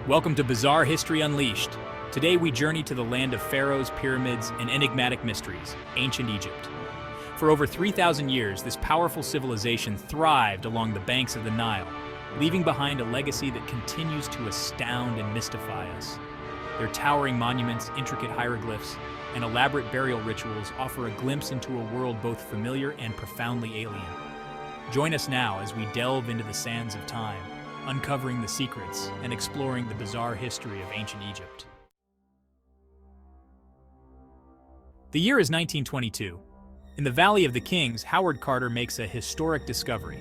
Welcome to Bizarre History Unleashed. Today we journey to the land of pharaohs, pyramids, and enigmatic mysteries, ancient Egypt. For over 3,000 years, this powerful civilization thrived along the banks of the Nile, leaving behind a legacy that continues to astound and mystify us. Their towering monuments, intricate hieroglyphs, and elaborate burial rituals offer a glimpse into a world both familiar and profoundly alien. Join us now as we delve into the sands of time, uncovering the secrets and exploring the bizarre history of ancient Egypt. The year is 1922. In the Valley of the Kings, Howard Carter makes a historic discovery.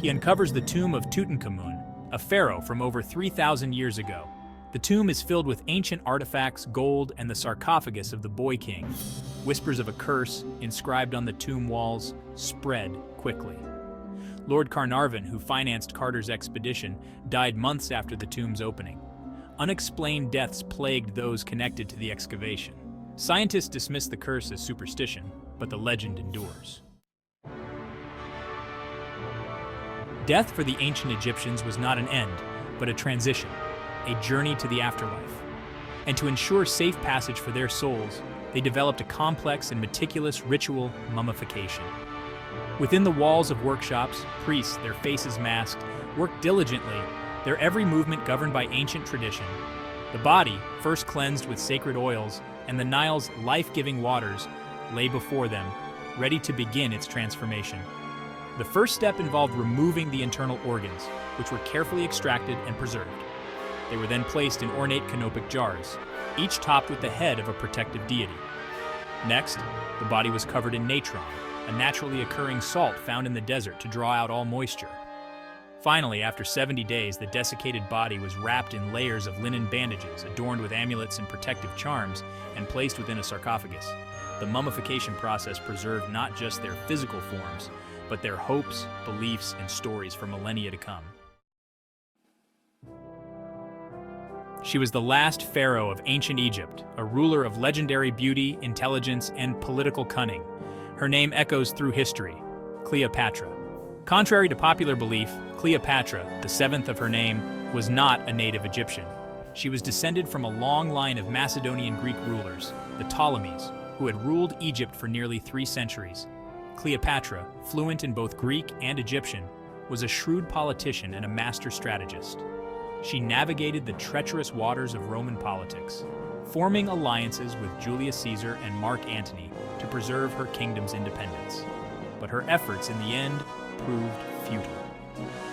He uncovers the tomb of Tutankhamun, a pharaoh from over 3,000 years ago. The tomb is filled with ancient artifacts, gold, and the sarcophagus of the Boy King. Whispers of a curse, inscribed on the tomb walls, spread quickly. Lord Carnarvon, who financed Carter's expedition, died months after the tomb's opening. Unexplained deaths plagued those connected to the excavation. Scientists dismiss the curse as superstition, but the legend endures. Death for the ancient Egyptians was not an end, but a transition, a journey to the afterlife. And to ensure safe passage for their souls, they developed a complex and meticulous ritual mummification. Within the walls of workshops, priests, their faces masked, worked diligently, their every movement governed by ancient tradition. The body, first cleansed with sacred oils, and the Nile's life-giving waters lay before them, ready to begin its transformation. The first step involved removing the internal organs, which were carefully extracted and preserved. They were then placed in ornate canopic jars, each topped with the head of a protective deity. Next, the body was covered in natron, a naturally occurring salt found in the desert to draw out all moisture. Finally, after 70 days, the desiccated body was wrapped in layers of linen bandages, adorned with amulets and protective charms, and placed within a sarcophagus. The mummification process preserved not just their physical forms, but their hopes, beliefs, and stories for millennia to come. She was the last pharaoh of ancient Egypt, a ruler of legendary beauty, intelligence, and political cunning. Her name echoes through history, Cleopatra. Contrary to popular belief, Cleopatra, the seventh of her name, was not a native Egyptian. She was descended from a long line of Macedonian Greek rulers, the Ptolemies, who had ruled Egypt for nearly 3 centuries. Cleopatra, fluent in both Greek and Egyptian, was a shrewd politician and a master strategist. She navigated the treacherous waters of Roman politics, forming alliances with Julius Caesar and Mark Antony to preserve her kingdom's independence. But her efforts in the end proved futile.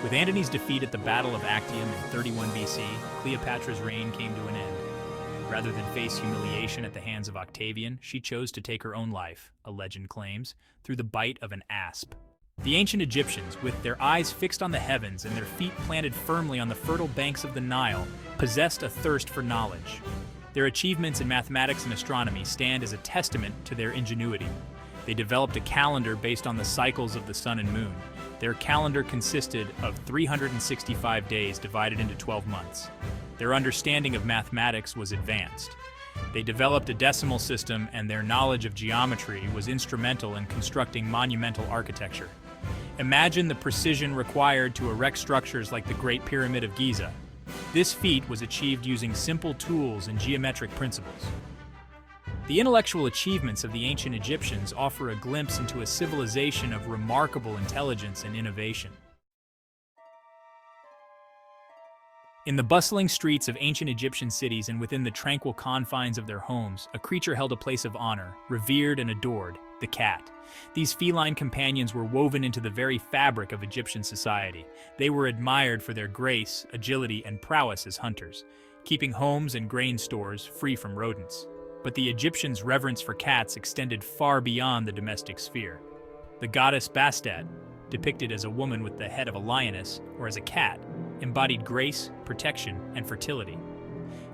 With Antony's defeat at the Battle of Actium in 31 BC, Cleopatra's reign came to an end. Rather than face humiliation at the hands of Octavian, she chose to take her own life, a legend claims, through the bite of an asp. The ancient Egyptians, with their eyes fixed on the heavens and their feet planted firmly on the fertile banks of the Nile, possessed a thirst for knowledge. Their achievements in mathematics and astronomy stand as a testament to their ingenuity. They developed a calendar based on the cycles of the sun and moon. Their calendar consisted of 365 days divided into 12 months. Their understanding of mathematics was advanced. They developed a decimal system, and their knowledge of geometry was instrumental in constructing monumental architecture. Imagine the precision required to erect structures like the Great Pyramid of Giza. This feat was achieved using simple tools and geometric principles. The intellectual achievements of the ancient Egyptians offer a glimpse into a civilization of remarkable intelligence and innovation. In the bustling streets of ancient Egyptian cities and within the tranquil confines of their homes, a creature held a place of honor, revered and adored: the cat. These feline companions were woven into the very fabric of Egyptian society. They were admired for their grace, agility, and prowess as hunters, keeping homes and grain stores free from rodents. But the Egyptians' reverence for cats extended far beyond the domestic sphere. The goddess Bastet, depicted as a woman with the head of a lioness or as a cat, embodied grace, protection, and fertility.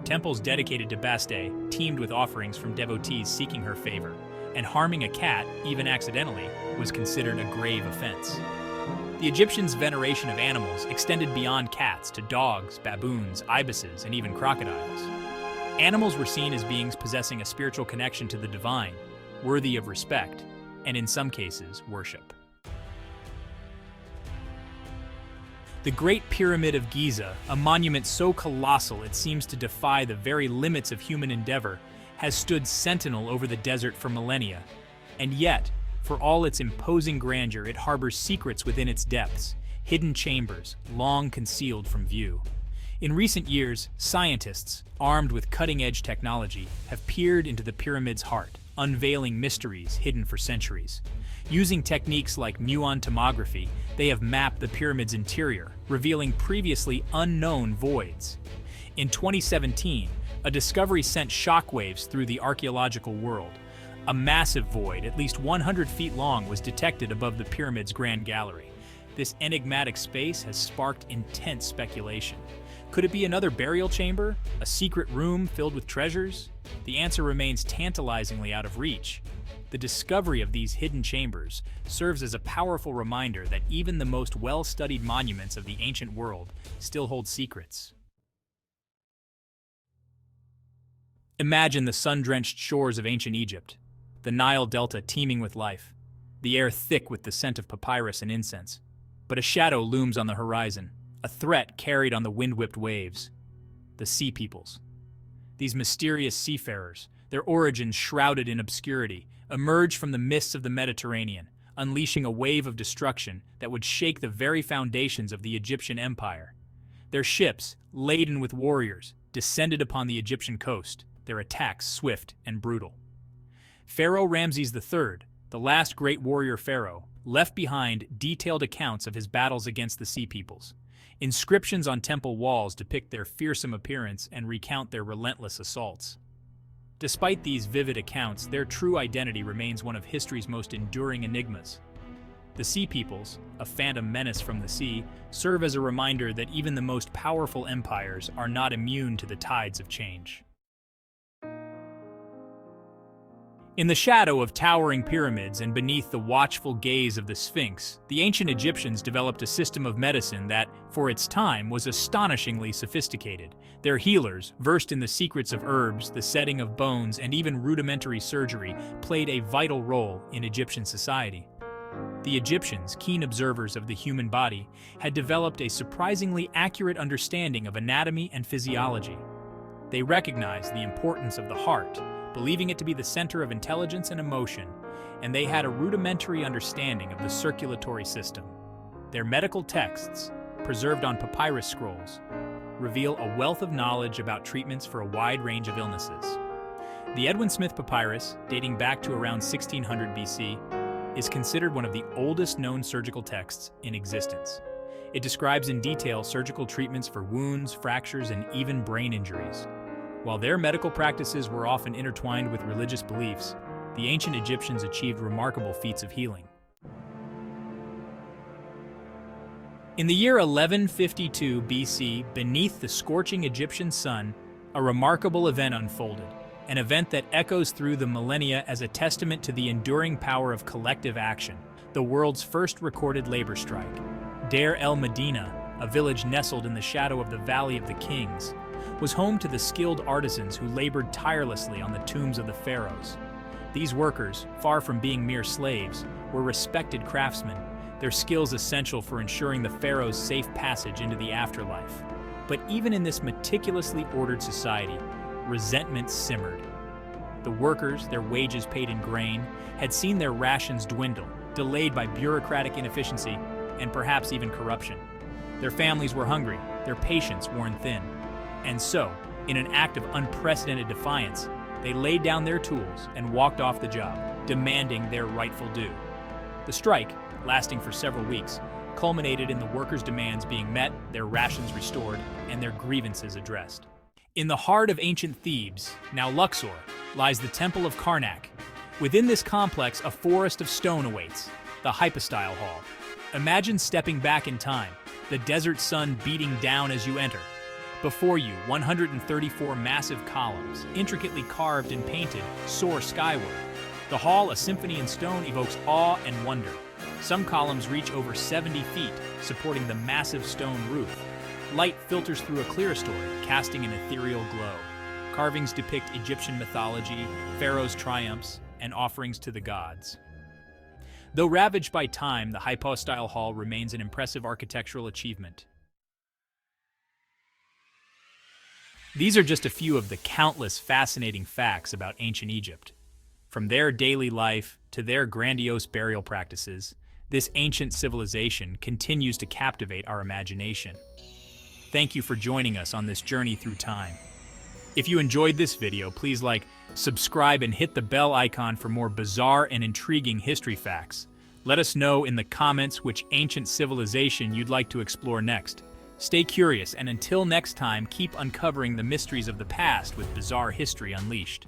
Temples dedicated to Bastet teemed with offerings from devotees seeking her favor, and harming a cat, even accidentally, was considered a grave offense. The Egyptians' veneration of animals extended beyond cats to dogs, baboons, ibises, and even crocodiles. Animals were seen as beings possessing a spiritual connection to the divine, worthy of respect, and in some cases, worship. The Great Pyramid of Giza, a monument so colossal it seems to defy the very limits of human endeavor, has stood sentinel over the desert for millennia. And yet, for all its imposing grandeur, it harbors secrets within its depths, hidden chambers, long concealed from view. In recent years, scientists, armed with cutting-edge technology, have peered into the pyramid's heart, unveiling mysteries hidden for centuries. Using techniques like muon tomography, they have mapped the pyramid's interior, revealing previously unknown voids. In 2017, a discovery sent shockwaves through the archaeological world. A massive void, at least 100 feet long, was detected above the pyramid's Grand Gallery. This enigmatic space has sparked intense speculation. Could it be another burial chamber? A secret room filled with treasures? The answer remains tantalizingly out of reach. The discovery of these hidden chambers serves as a powerful reminder that even the most well-studied monuments of the ancient world still hold secrets. Imagine the sun-drenched shores of ancient Egypt, the Nile Delta teeming with life, the air thick with the scent of papyrus and incense. But a shadow looms on the horizon, a threat carried on the wind-whipped waves. The Sea Peoples. These mysterious seafarers, their origins shrouded in obscurity, emerge from the mists of the Mediterranean, unleashing a wave of destruction that would shake the very foundations of the Egyptian empire. Their ships, laden with warriors, descended upon the Egyptian coast, their attacks swift and brutal. Pharaoh Ramses III, the last great warrior pharaoh, left behind detailed accounts of his battles against the Sea Peoples. Inscriptions on temple walls depict their fearsome appearance and recount their relentless assaults. Despite these vivid accounts, their true identity remains one of history's most enduring enigmas. The Sea Peoples, a phantom menace from the sea, serve as a reminder that even the most powerful empires are not immune to the tides of change. In the shadow of towering pyramids and beneath the watchful gaze of the Sphinx, the ancient Egyptians developed a system of medicine that, for its time, was astonishingly sophisticated. Their healers, versed in the secrets of herbs, the setting of bones, and even rudimentary surgery, played a vital role in Egyptian society. The Egyptians, keen observers of the human body, had developed a surprisingly accurate understanding of anatomy and physiology. They recognized the importance of the heart, believing it to be the center of intelligence and emotion, and they had a rudimentary understanding of the circulatory system. Their medical texts, preserved on papyrus scrolls, reveal a wealth of knowledge about treatments for a wide range of illnesses. The Edwin Smith Papyrus, dating back to around 1600 BC, is considered one of the oldest known surgical texts in existence. It describes in detail surgical treatments for wounds, fractures, and even brain injuries. While their medical practices were often intertwined with religious beliefs, the ancient Egyptians achieved remarkable feats of healing. In the year 1152 BC, beneath the scorching Egyptian sun, a remarkable event unfolded, an event that echoes through the millennia as a testament to the enduring power of collective action, the world's first recorded labor strike. Deir el-Medina, a village nestled in the shadow of the Valley of the Kings, was home to the skilled artisans who labored tirelessly on the tombs of the pharaohs. These workers, far from being mere slaves, were respected craftsmen, their skills essential for ensuring the pharaoh's safe passage into the afterlife. But even in this meticulously ordered society, resentment simmered. The workers, their wages paid in grain, had seen their rations dwindle, delayed by bureaucratic inefficiency and perhaps even corruption. Their families were hungry, their patience worn thin. And so, in an act of unprecedented defiance, they laid down their tools and walked off the job, demanding their rightful due. The strike, lasting for several weeks, culminated in the workers' demands being met, their rations restored, and their grievances addressed. In the heart of ancient Thebes, now Luxor, lies the Temple of Karnak. Within this complex, a forest of stone awaits, the Hypostyle Hall. Imagine stepping back in time, the desert sun beating down as you enter. Before you, 134 massive columns, intricately carved and painted, soar skyward. The hall, a symphony in stone, evokes awe and wonder. Some columns reach over 70 feet, supporting the massive stone roof. Light filters through a clerestory, casting an ethereal glow. Carvings depict Egyptian mythology, pharaohs' triumphs, and offerings to the gods. Though ravaged by time, the Hypostyle Hall remains an impressive architectural achievement. These are just a few of the countless fascinating facts about ancient Egypt. From their daily life to their grandiose burial practices, this ancient civilization continues to captivate our imagination. Thank you for joining us on this journey through time. If you enjoyed this video, please like, subscribe, and hit the bell icon for more bizarre and intriguing history facts. Let us know in the comments which ancient civilization you'd like to explore next. Stay curious, and until next time, keep uncovering the mysteries of the past with Bizarre History Unleashed.